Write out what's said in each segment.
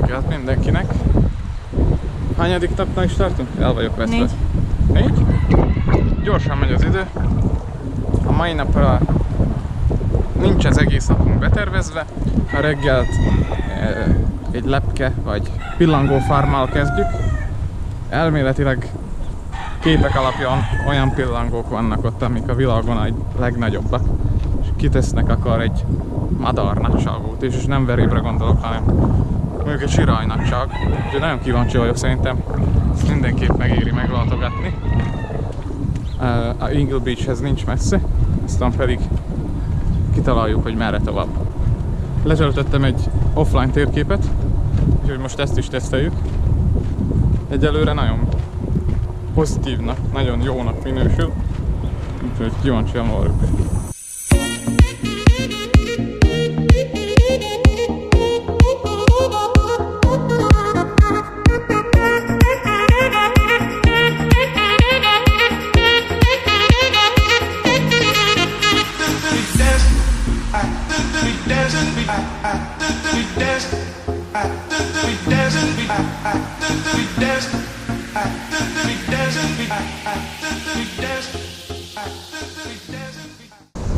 reggelt mindenkinek. Hányadik napnál is tartunk? El vagyok veszve. 4. 4? Gyorsan megy az idő. A mai napra nincs az egész napunk betervezve. A reggelt egy lepke vagy pillangófarmmal kezdjük. Elméletileg képek alapján olyan pillangók vannak ott, amik a világon a legnagyobbak. És kitesznek akar egy madárnagyságút is, és nem verébre gondolok, hanem mondjuk egy sirajnagyság. Úgyhogy nagyon kíváncsi vagyok, szerintem ezt mindenképp megéri meglátogatni. A Eagle Beachhez nincs messze, aztán pedig kitaláljuk, hogy merre tovább. Letöltöttem egy offline térképet, úgyhogy most ezt is teszteljük. Egyelőre nagyon pozitívnak, nagyon jónak minősül, úgyhogy kíváncsian várjuk.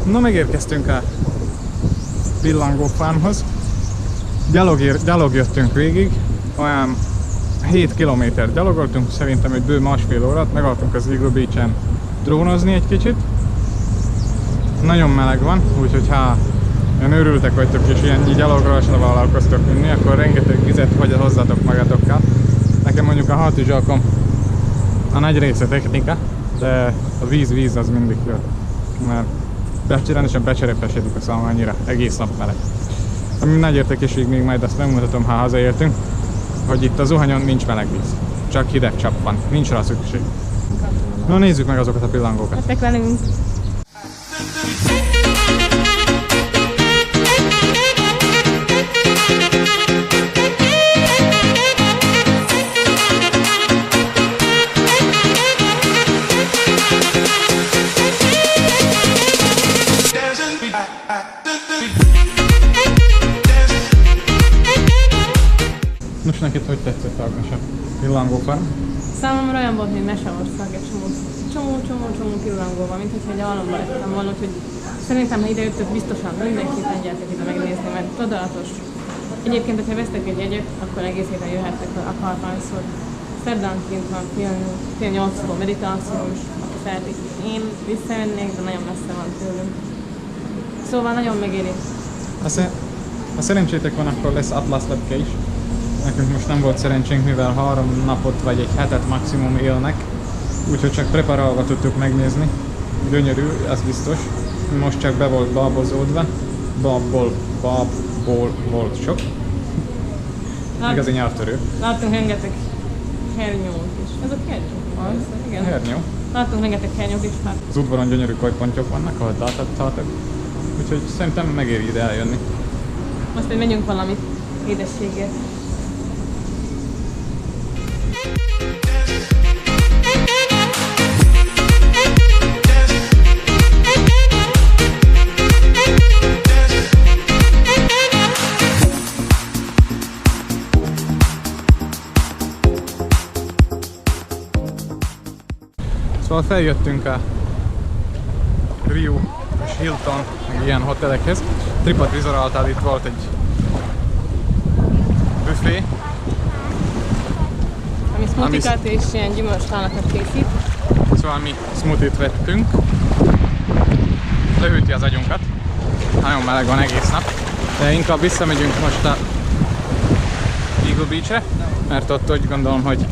Na, megérkeztünk a pillangófarmhoz. Gyalog jöttünk végig, olyan 7 kilométer gyalogoltunk, szerintem egy bő másfél órát, megálltunk az Eagle Beach-en drónozni egy kicsit. Nagyon meleg van, úgyhogy ha olyan őrültek vagytok és ilyen gyalogolásra vállalkoztok vinni, akkor rengeteg vizet hozzatok magatokkal. Nekem mondjuk a hátizsákom a nagy része technika, de a víz az mindig jó, mert rendesen becserepesedik a szalma, annyira egész nap meleg. Ami nagy értékesség még majd azt megmutatom, ha hazaértünk, hogy itt a zuhanyon nincs meleg víz, csak hideg csap van, nincs rá szükség. Na, nézzük meg azokat a pillangókat. Jöttek velünk! Nos, neked hogy tetszett a pillangófarm? Számomra olyan volt, mint Meseország, egy csomó pillangó van, mint hogyha egy álomban lettem volna, úgyhogy szerintem, ha ide jöttök, biztosan mindenképpen gyertek ide megnézni, mert csodálatos. Egyébként, ha vesztek egy jegyet, akkor egész héten jöhettek akárhányszor. Szerdánként van fél 8-tól meditáció is, aki szeretik. Én visszajönnék, de nagyon messze van tőlünk. Szóval nagyon megéri. Ha szerencsétek van, akkor lesz Atlasz lepke is. Nekünk most nem volt szerencsénk, mivel 3 napot vagy egy hetet maximum élnek, úgyhogy csak preparálva tudtuk megnézni. Gyönyörű, az biztos. Most csak be volt babozódva. Babból volt sok. Igazi nyelvtörő. Láttunk rengeteg hernyót is. Ez a hernyó? Igen. Hernyó. Láttunk rengeteg hernyót is már. Az udvaron gyönyörű kajpontyok vannak, ahogy láthattátok. Úgyhogy szerintem megéri ide eljönni. Most még megyünk valamit édességért. Szóval feljöttünk a Rio és Hilton, meg ilyen hotelekhez. TripAdvisor által itt volt egy büfé, Ami smoothikat és ilyen gyümölcstálakat készít. szóval mi smoothie-t vettünk. Lehűti az agyunkat. Nagyon meleg van egész nap. De inkább visszamegyünk most a Eagle Beach-re, mert ott úgy gondolom, hogy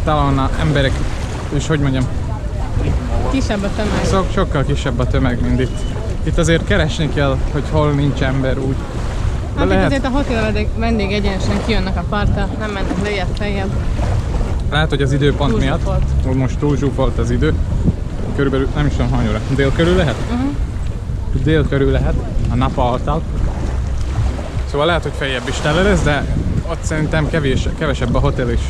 talán az emberek, és hogy mondjam, Kisebb a tömeg. sokkal kisebb a tömeg, mint itt. Itt azért keresni kell, hogy hol nincs ember úgy. De Hát lehet, itt azért a hotel vendég egyenesen kijönnek a partra, nem mennek lejjebb, feljebb. lehet, hogy az időpont miatt, Túlzsúfolt. most túlzsúfolt az idő. Körülbelül nem is tudom hány óra. Dél körül lehet? Dél körül lehet, a nap által. Szóval lehet, hogy feljebb is tele lesz, de ott szerintem kevesebb a hotel is,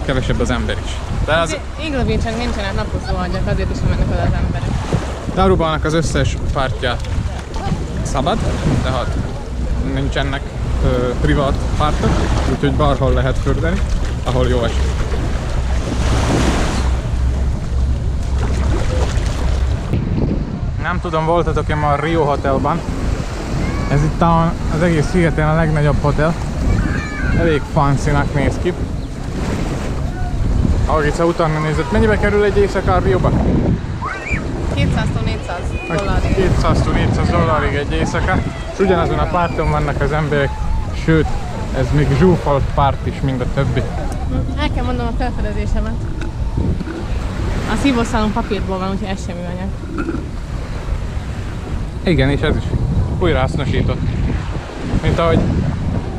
kevesebb az ember is. De az Eagle Beach-en nincsenek napozó ágyak, azért is mennek oda az emberek. Arubanak az összes pártja szabad, tehát nincsenek privát pártok, úgyhogy bárhol lehet fürdeni, ahol jó esik. Nem tudom, voltatok-e már Rio Hotelban? Ez itt az egész szigeten a legnagyobb hotel. Elég fancy-nak néz ki. Augica utána nézett, mennyibe kerül egy éjszaka Rióba? 200-400 $200-400 egy éjszaka. És ugyanazon a párton vannak az emberek, sőt, ez még zsúfolt párt is, mint a többi. El kell mondanom a felfedezésemet. A szívószálunk papírból van, úgyhogy ez semmi anyag. Igen, és ez is újrahasznosított. Mint ahogy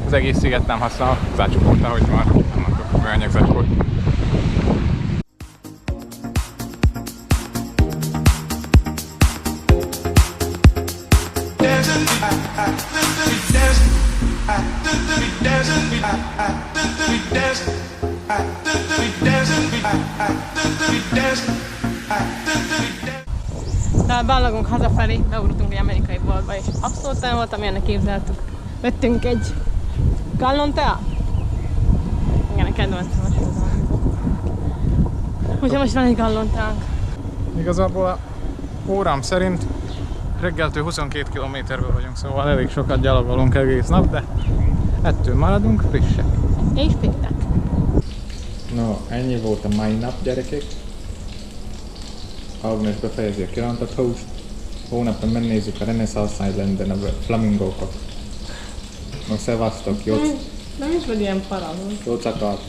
az egész sziget nem használ zacskót, ahogy már nem mondtuk, műanyag zacskót. De ballagunk hazafelé, beugrottunk egy amerikai boltba, és abszolút nem volt, amilyennek képzeltük. Vettünk egy gallon teát. Igen, a kedvencem a sózalmazó. Úgyhogy most van egy gallon teánk. Igazából a órám szerint reggeltől 22 km-ből vagyunk, szóval elég sokat gyalogolunk egész nap, de ettől maradunk frissek. És pittek. No, ennyi volt a mai nap, gyerekek. Agnes befejezi a kirántott húst. Hónapra megnézzük a Renaissance Islanden a flamingókat. No, szevasztok, Nem is vagy ilyen paralul. jót akart.